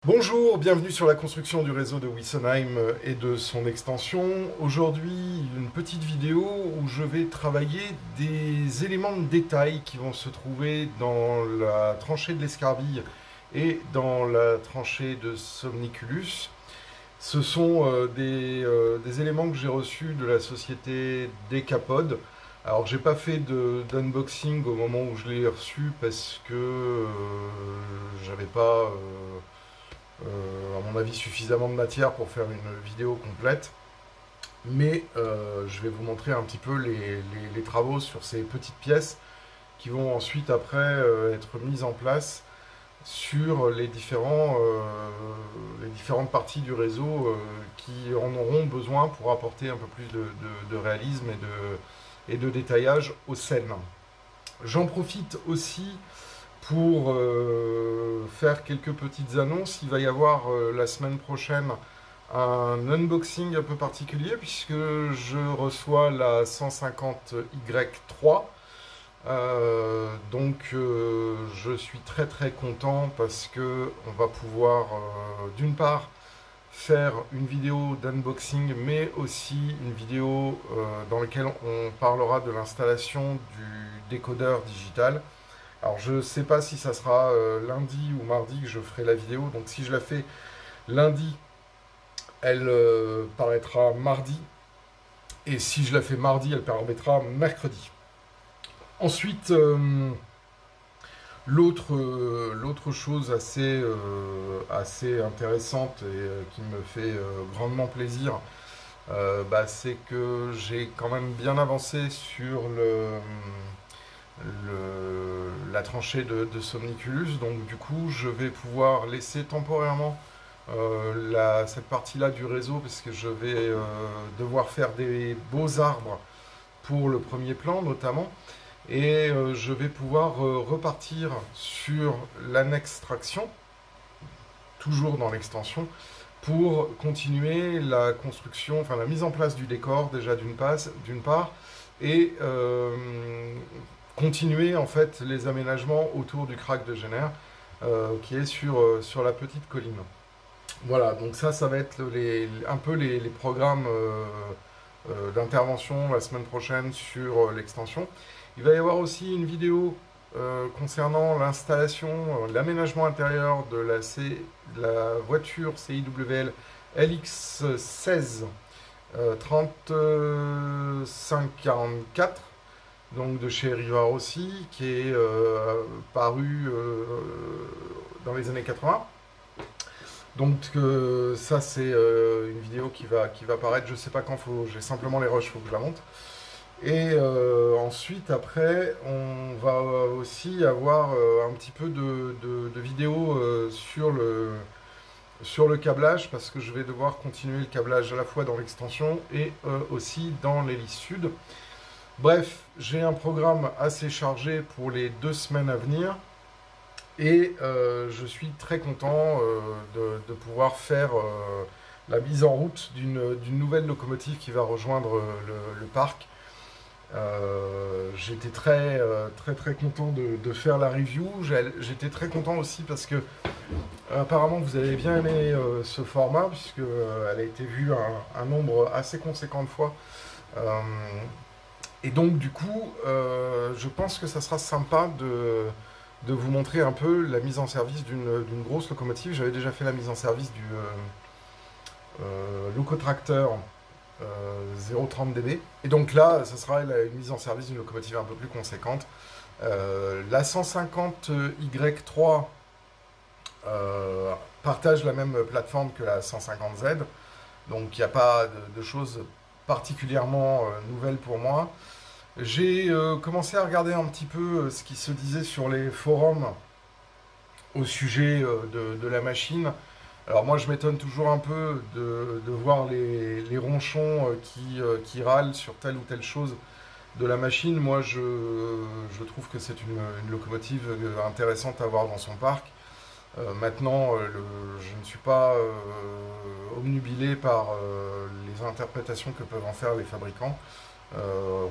Bonjour, bienvenue sur la construction du réseau de Wissenheim et de son extension. Aujourd'hui, une petite vidéo où je vais travailler des éléments de détail qui vont se trouver dans la tranchée de l'Escarbille et dans la tranchée de Somniculus. Ce sont des éléments que j'ai reçus de la société Decapod. Alors, j'ai pas fait d'unboxing au moment où je l'ai reçu parce que j'avais pas... à mon avis, suffisamment de matière pour faire une vidéo complète. Mais je vais vous montrer un petit peu les travaux sur ces petites pièces qui vont ensuite après être mises en place sur les différentes parties du réseau qui en auront besoin pour apporter un peu plus de réalisme et de détaillage aux scènes. J'en profite aussi pour faire quelques petites annonces. Il va y avoir la semaine prochaine un unboxing un peu particulier puisque je reçois la 150Y3. Je suis très content parce que on va pouvoir d'une part faire une vidéo d'unboxing mais aussi une vidéo dans laquelle on parlera de l'installation du décodeur digital. Alors je ne sais pas si ça sera lundi ou mardi que je ferai la vidéo, donc si je la fais lundi, elle paraîtra mardi, et si je la fais mardi, elle paraîtra mercredi. Ensuite, l'autre chose assez intéressante et qui me fait grandement plaisir, c'est que j'ai quand même bien avancé sur la tranchée de Somniculus, donc du coup je vais pouvoir laisser temporairement cette partie-là du réseau parce que je vais devoir faire des beaux arbres pour le premier plan notamment, et je vais pouvoir repartir sur l'annexe traction, toujours dans l'extension, pour continuer la construction, enfin la mise en place du décor déjà d'une part, et continuer en fait les aménagements autour du crack de Génère qui est sur la petite colline. Voilà, donc ça va être un peu les programmes d'intervention la semaine prochaine sur l'extension. Il va y avoir aussi une vidéo concernant l'installation, l'aménagement intérieur de la voiture CIWL LX16 3544, donc de chez Rivard aussi, qui est paru dans les années 80. Donc ça c'est une vidéo qui va paraître, je sais pas quand, j'ai simplement les rushs, faut que je la monte. Et ensuite après on va aussi avoir un petit peu de vidéos sur le câblage, parce que je vais devoir continuer le câblage à la fois dans l'extension et aussi dans l'hélice sud. Bref, j'ai un programme assez chargé pour les 2 semaines à venir, et je suis très content de pouvoir faire la mise en route d'une nouvelle locomotive qui va rejoindre le parc. J'étais très content de faire la review. J'étais très content aussi parce que apparemment vous avez bien aimé ce format, puisque elle a été vue un nombre assez conséquent de fois. Et donc du coup, je pense que ça sera sympa de vous montrer un peu la mise en service d'une grosse locomotive. J'avais déjà fait la mise en service du Locotracteur 030 dB. Et donc là, ça sera une mise en service d'une locomotive un peu plus conséquente. La 150Y3 partage la même plateforme que la 150Z. Donc il n'y a pas de choses particulièrement nouvelles pour moi. J'ai commencé à regarder un petit peu ce qui se disait sur les forums au sujet de la machine. Alors moi je m'étonne toujours un peu de voir les ronchons qui râlent sur telle ou telle chose de la machine. Moi je trouve que c'est une locomotive intéressante à avoir dans son parc. Maintenant, je ne suis pas obnubilé par les interprétations que peuvent en faire les fabricants.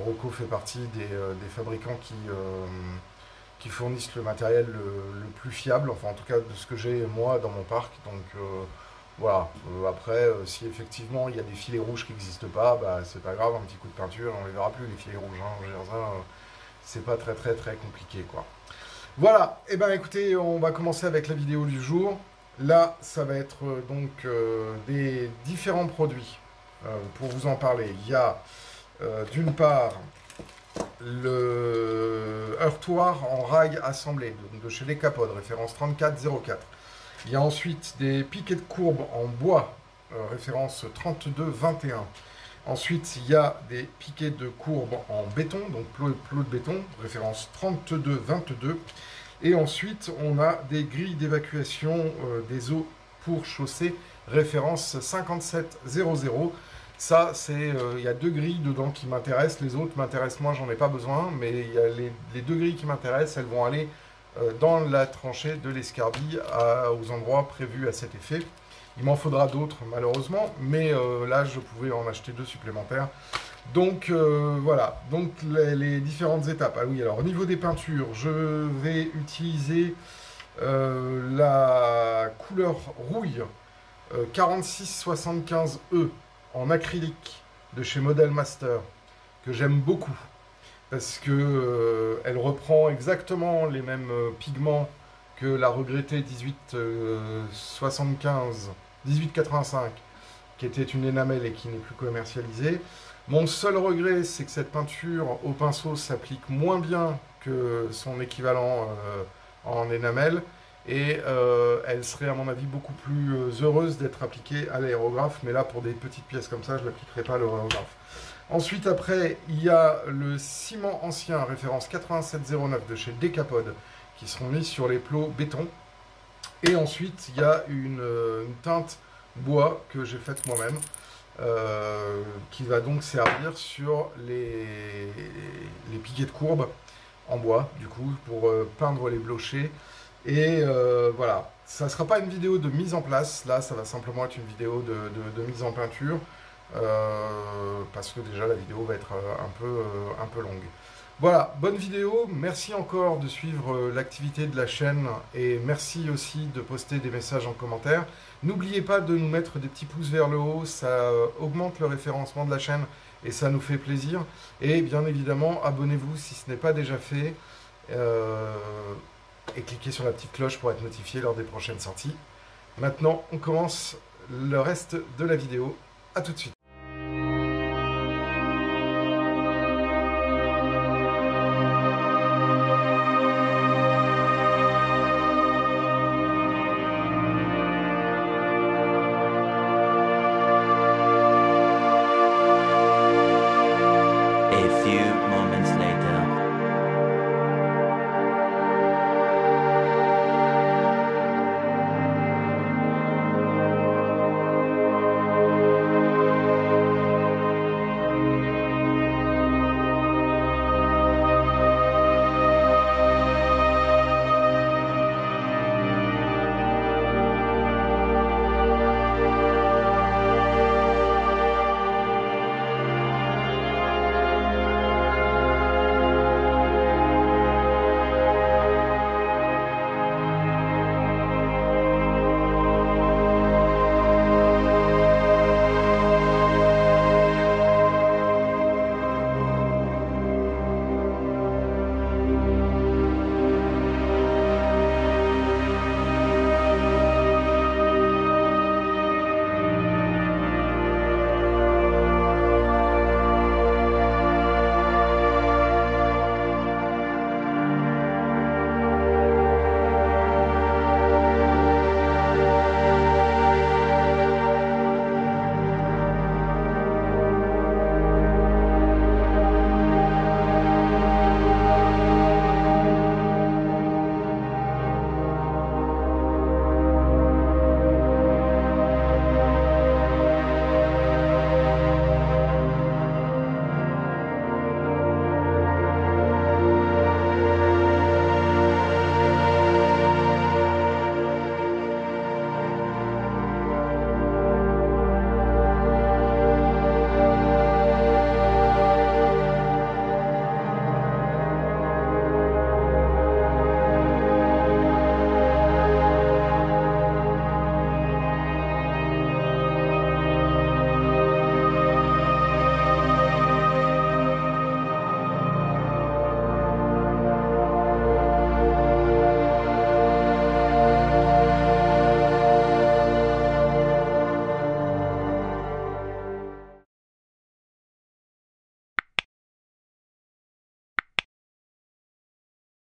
Rocco fait partie des fabricants qui fournissent le matériel le plus fiable, enfin en tout cas de ce que j'ai moi dans mon parc. Donc voilà, après si effectivement il y a des filets rouges qui n'existent pas, bah, c'est pas grave, un petit coup de peinture, on les verra plus les filets rouges, hein. Je veux dire, ça, c'est pas très compliqué quoi. Voilà, et ben écoutez, on va commencer avec la vidéo du jour. Là, ça va être donc des différents produits. Pour vous en parler, il y a d'une part le heurtoir en rail assemblé, donc de chez Decapod, référence 3404. Il y a ensuite des piquets de courbe en bois, référence 3221. Ensuite, il y a des piquets de courbe en béton, donc plot de béton, référence 3222. Et ensuite, on a des grilles d'évacuation des eaux pour chaussée, référence 5700. Ça, il y a 2 grilles dedans qui m'intéressent. Les autres m'intéressent moins, j'en ai pas besoin. Mais il y a les 2 grilles qui m'intéressent, elles vont aller dans la tranchée de l'escarbille aux endroits prévus à cet effet. Il m'en faudra d'autres malheureusement, mais là je pouvais en acheter 2 supplémentaires. Donc voilà, donc les différentes étapes. Ah oui, alors au niveau des peintures, je vais utiliser la couleur rouille 4675E en acrylique de chez Model Master, que j'aime beaucoup, parce que elle reprend exactement les mêmes pigments que la regrettée 1885, qui était une énamel et qui n'est plus commercialisée. Mon seul regret, c'est que cette peinture au pinceau s'applique moins bien que son équivalent en énamel, et elle serait à mon avis beaucoup plus heureuse d'être appliquée à l'aérographe, mais là pour des petites pièces comme ça, je ne l'appliquerai pas à l'aérographe. Ensuite, après, il y a le ciment ancien, référence 8709 de chez Decapod, qui seront mis sur les plots béton. Et ensuite, il y a une teinte bois que j'ai faite moi-même, qui va donc servir sur les piquets de courbe en bois, du coup, pour peindre les blochers. Et voilà, ça ne sera pas une vidéo de mise en place, là, ça va simplement être une vidéo de mise en peinture, parce que déjà la vidéo va être un peu longue. Voilà, bonne vidéo, merci encore de suivre l'activité de la chaîne et merci aussi de poster des messages en commentaire. N'oubliez pas de nous mettre des petits pouces vers le haut, ça augmente le référencement de la chaîne et ça nous fait plaisir. Et bien évidemment, abonnez-vous si ce n'est pas déjà fait et cliquez sur la petite cloche pour être notifié lors des prochaines sorties. Maintenant, on commence le reste de la vidéo. A tout de suite.